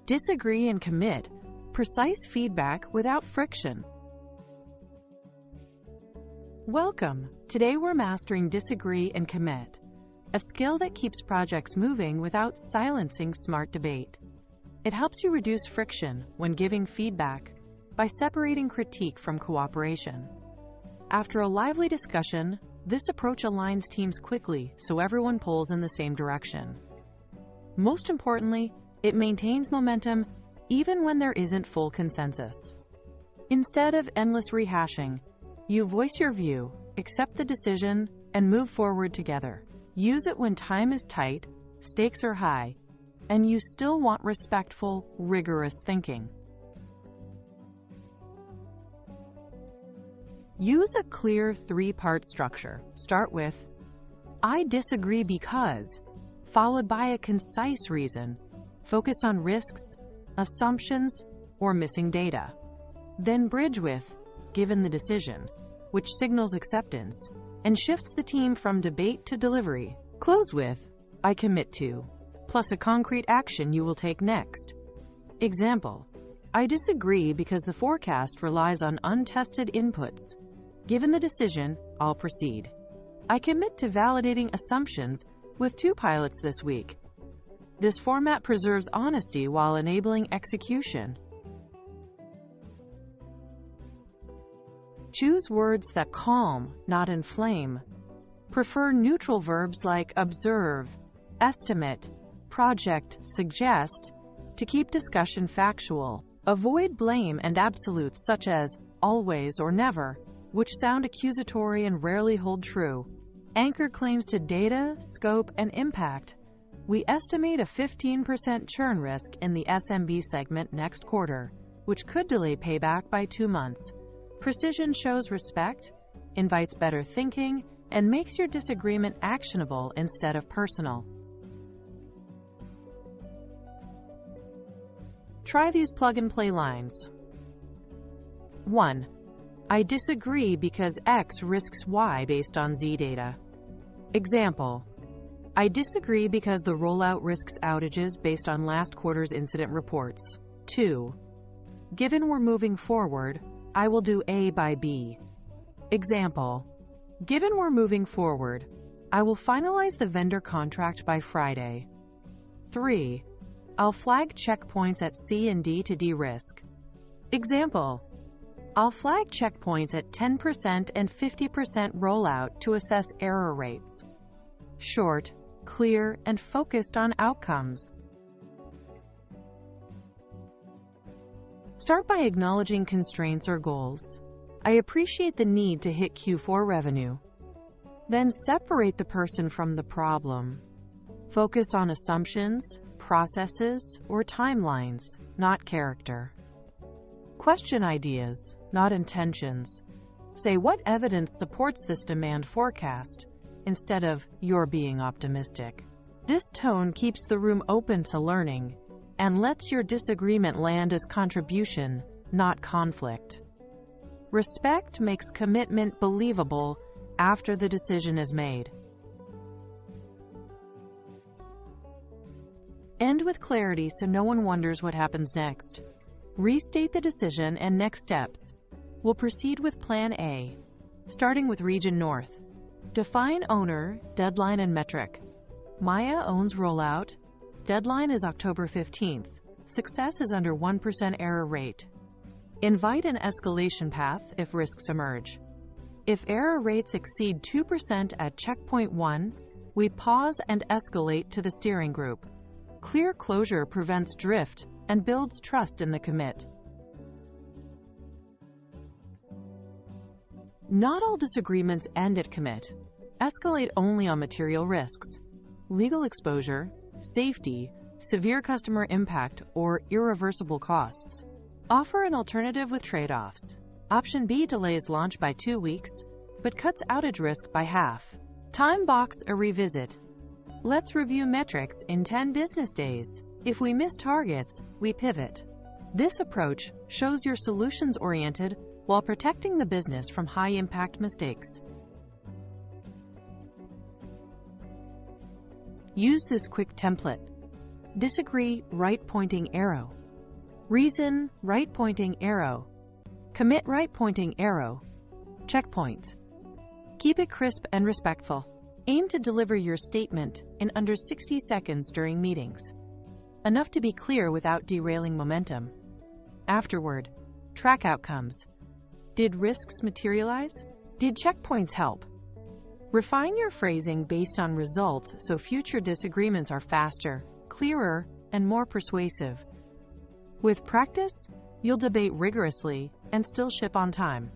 Disagree and commit. Precise feedback without friction. Welcome! Today we're mastering disagree and commit, a skill that keeps projects moving without silencing smart debate. It helps you reduce friction when giving feedback by separating critique from cooperation. After a lively discussion, this approach aligns teams quickly so everyone pulls in the same direction. Most importantly, it maintains momentum even when there isn't full consensus. Instead of endless rehashing, you voice your view, accept the decision, and move forward together. Use it when time is tight, stakes are high, and you still want respectful, rigorous thinking. Use a clear three-part structure. Start with, "I disagree because," followed by a concise reason. Focus on risks, assumptions, or missing data. Then bridge with, "Given the decision," which signals acceptance and shifts the team from debate to delivery. Close with, "I commit to," plus a concrete action you will take next. Example, "I disagree because the forecast relies on untested inputs. Given the decision, I'll proceed. I commit to validating assumptions with 2 pilots this week." This format preserves honesty while enabling execution. Choose words that calm, not inflame. Prefer neutral verbs like observe, estimate, project, suggest to keep discussion factual. Avoid blame and absolutes such as always or never, which sound accusatory and rarely hold true. Anchor claims to data, scope, and impact. We estimate a 15% churn risk in the SMB segment next quarter, which could delay payback by 2 months. Precision shows respect, invites better thinking, and makes your disagreement actionable instead of personal. Try these plug-and-play lines. 1. I disagree because X risks Y based on Z data. Example, I disagree because the rollout risks outages based on last quarter's incident reports. 2. Given we're moving forward, I will do A by B. Example, given we're moving forward, I will finalize the vendor contract by Friday. 3. I'll flag checkpoints at C and D to de-risk. Example, I'll flag checkpoints at 10% and 50% rollout to assess error rates. Short, clear, and focused on outcomes. Start by acknowledging constraints or goals. I appreciate the need to hit Q4 revenue. Then separate the person from the problem. Focus on assumptions, processes, or timelines, not character. Question ideas, not intentions. Say what evidence supports this demand forecast, instead of "you're being optimistic." This tone keeps the room open to learning and lets your disagreement land as contribution, not conflict. Respect makes commitment believable after the decision is made. End with clarity so no one wonders what happens next. Restate the decision and next steps. We'll proceed with Plan A, starting with Region North. Define owner, deadline, and metric. Maya owns rollout. Deadline is October 15th. Success is under 1% error rate. Invite an escalation path if risks emerge. If error rates exceed 2% at checkpoint 1, we pause and escalate to the steering group. Clear closure prevents drift and builds trust in the commit. Not all disagreements end at commit. Escalate only on material risks, legal exposure, safety, severe customer impact, or irreversible costs. Offer an alternative with trade-offs. Option B delays launch by 2 weeks, but cuts outage risk by half. Time box a revisit. Let's review metrics in 10 business days. If we miss targets, we pivot. This approach shows you're solutions-oriented while protecting the business from high-impact mistakes. Use this quick template. Disagree, right pointing arrow. Reason, right pointing arrow. Commit, right pointing arrow. Checkpoints. Keep it crisp and respectful. Aim to deliver your statement in under 60 seconds during meetings. Enough to be clear without derailing momentum. Afterward, track outcomes. Did risks materialize? Did checkpoints help? Refine your phrasing based on results so future disagreements are faster, clearer, and more persuasive. With practice, you'll debate rigorously and still ship on time.